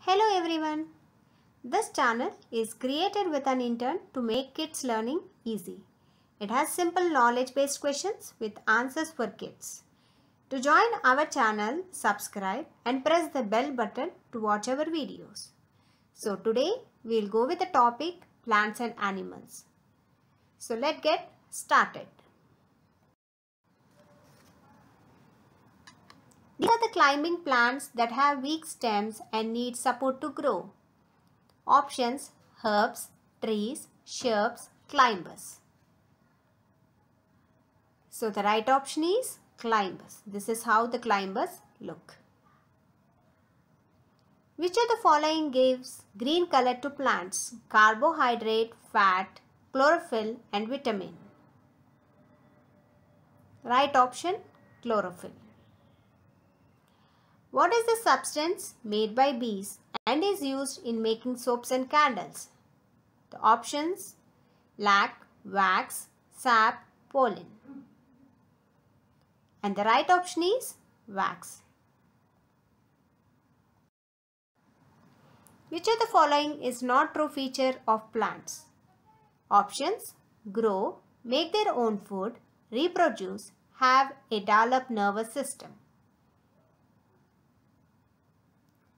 Hello everyone. This channel is created with an intent to make kids learning easy. It has simple knowledge based questions with answers for kids. To join our channel, subscribe and press the bell button to watch our videos. So today we'll go with the topic plants and animals. So let's get started. These are the climbing plants that have weak stems and need support to grow. Options: herbs, trees, shrubs, climbers. So the right option is climbers. This is how the climbers look. Which of the following gives green color to plants? Carbohydrate, fat, chlorophyll and vitamin. Right option, chlorophyll. What is the substance made by bees and is used in making soaps and candles? The options: lac, wax, sap, pollen. And the right option is wax. Which of the following is not true feature of plants? Options: grow, make their own food, reproduce, have a developed nervous system.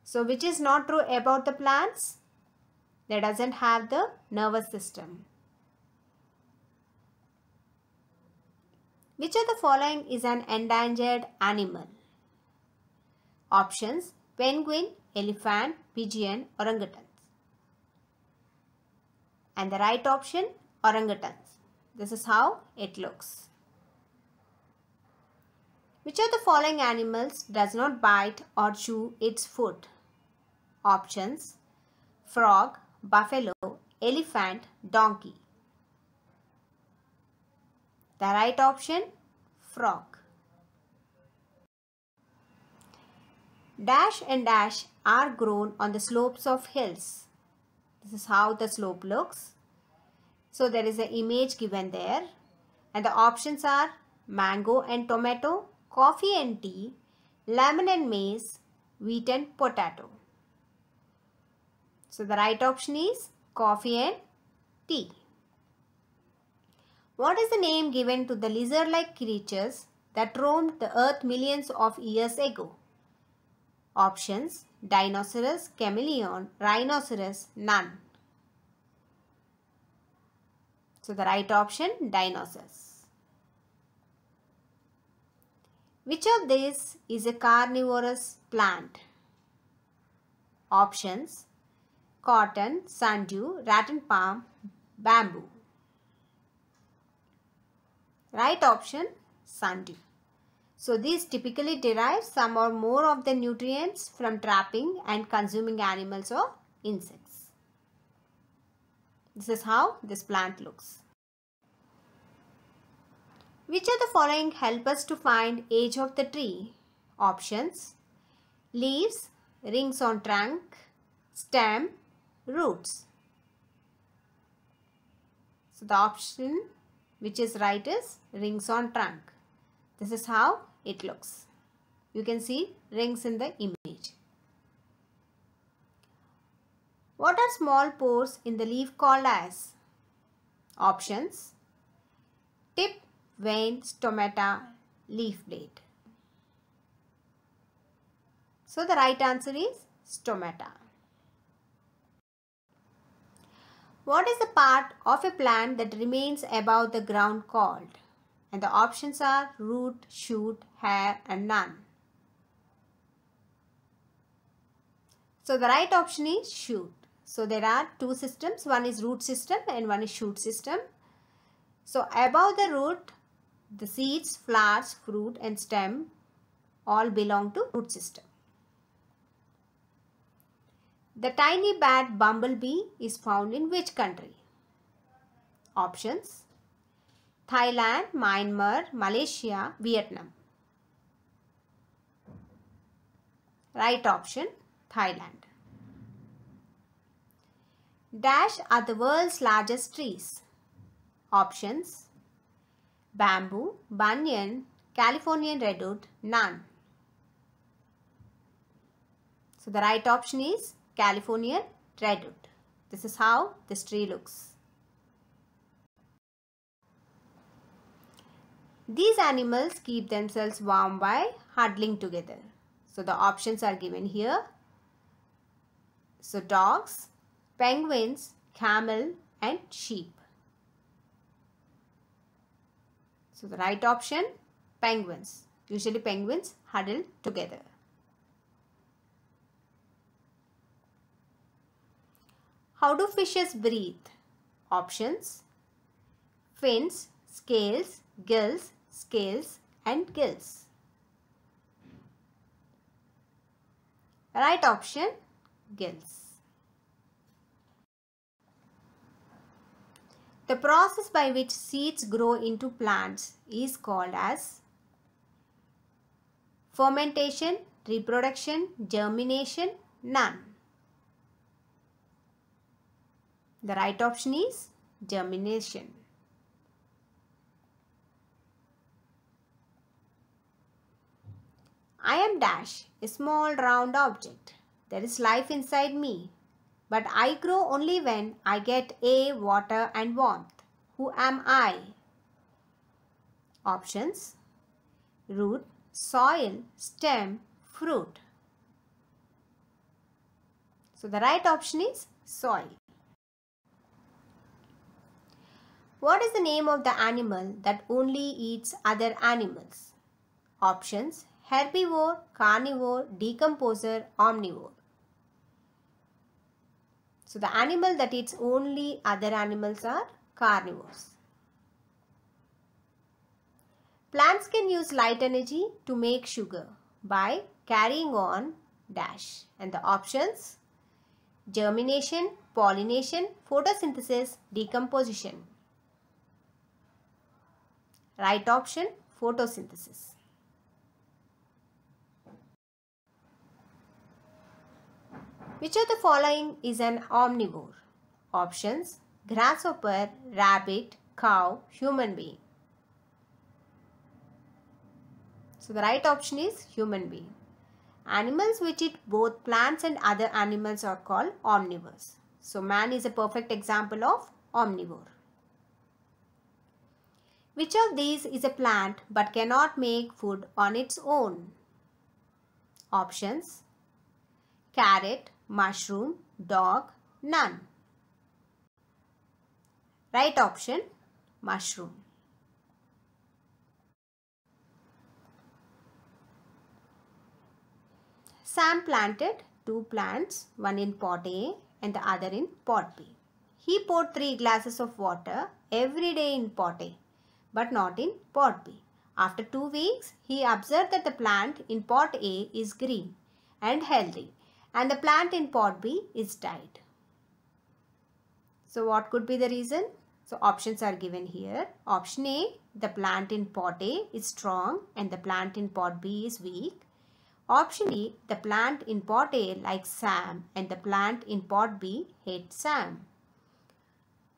So which is not true about the plants? That doesn't have the nervous system. Which of the following is an endangered animal? Options: penguin, elephant, pigeon, orangutans. And the right option, orangutans. This is how it looks. Which of the following animals does not bite or chew its food? Options: frog, buffalo, elephant, donkey. The right option, frog. Dash and dash are grown on the slopes of hills. This is how the slope looks. So there is an image given there. And the options are mango and tomato, coffee and tea, lemon and maize, wheat and potato. So the right option is coffee and tea. What is the name given to the lizard-like creatures that roamed the earth millions of years ago? Options: dinosaurs, chameleon, rhinoceros, none. So the right option, dinosaurs. Which of these is a carnivorous plant? Options: cotton, sundew, rattan palm, bamboo. Right option, sundew. So these typically derive some or more of the nutrients from trapping and consuming animals or insects. This is how this plant looks. Which of the following help us to find age of the tree? Options: leaves, rings on trunk, stem, roots. So the option which is right is rings on trunk. This is how it looks. You can see rings in the image. What are small pores in the leaf called as? Options: tip, vein, stomata, leaf blade. So the right answer is stomata. What is the part of a plant that remains above the ground called? And the options are root, shoot, hair and none. So the right option is shoot. So there are two systems. One is root system and one is shoot system. So above the root, the seeds, flowers, fruit and stem all belong to root system. The tiny bat bumblebee is found in which country? Options: Thailand, Myanmar, Malaysia, Vietnam. Right option, Thailand. Dash are the world's largest trees. Options: bamboo, banyan, Californian redwood, none. So the right option is Californian redwood. This is how this tree looks. These animals keep themselves warm by huddling together. So the options are given here. So dogs, penguins, camel and sheep. So the right option, penguins. Usually penguins huddle together. How do fishes breathe? Options: fins, scales, gills, scales and gills. Right option, gills. The process by which seeds grow into plants is called as fermentation, reproduction, germination, none. The right option is germination. I am dash, a small round object. There is life inside me. But I grow only when I get air, water and warmth. Who am I? Options: root, soil, stem, fruit. So the right option is soil. What is the name of the animal that only eats other animals? Options: herbivore, carnivore, decomposer, omnivore. So the animal that eats only other animals are carnivores. Plants can use light energy to make sugar by carrying on dash. And the options: germination, pollination, photosynthesis, decomposition. Right option, photosynthesis. Which of the following is an omnivore? Options: grasshopper, rabbit, cow, human being. So the right option is human being. Animals which eat both plants and other animals are called omnivores. So man is a perfect example of omnivore. Which of these is a plant but cannot make food on its own? Options: carrot, mushroom, dog, none. Right option, mushroom. Sam planted 2 plants, one in pot A and the other in pot B. He poured 3 glasses of water every day in pot A, but not in pot B. After 2 weeks, he observed that the plant in pot A is green and healthy, and the plant in pot B is died. So what could be the reason? So options are given here. Option A, the plant in pot A is strong and the plant in pot B is weak. Option B, the plant in pot A likes Sam and the plant in pot B hates Sam.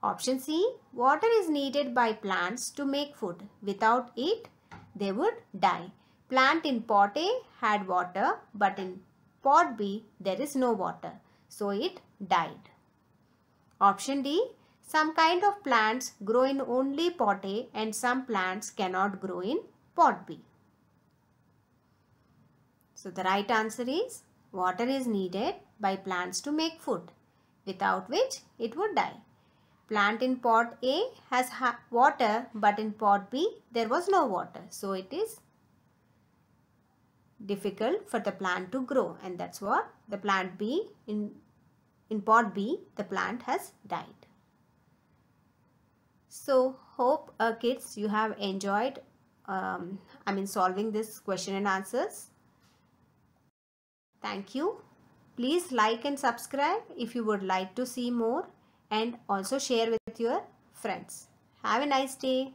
Option C, water is needed by plants to make food. Without it, they would die. Plant in pot A had water, but in pot B there is no water, so it died. Option D, some kind of plants grow in only pot A and some plants cannot grow in pot B. So the right answer is water is needed by plants to make food, without which it would die. Plant in pot A has water, but in pot B there was no water, so it is difficult for the plant to grow, and that's what the plant B in pot B the plant has died. So hope kids you have enjoyed solving this question and answers. Thank you. Please like and subscribe if you would like to see more, and also share with your friends. Have a nice day.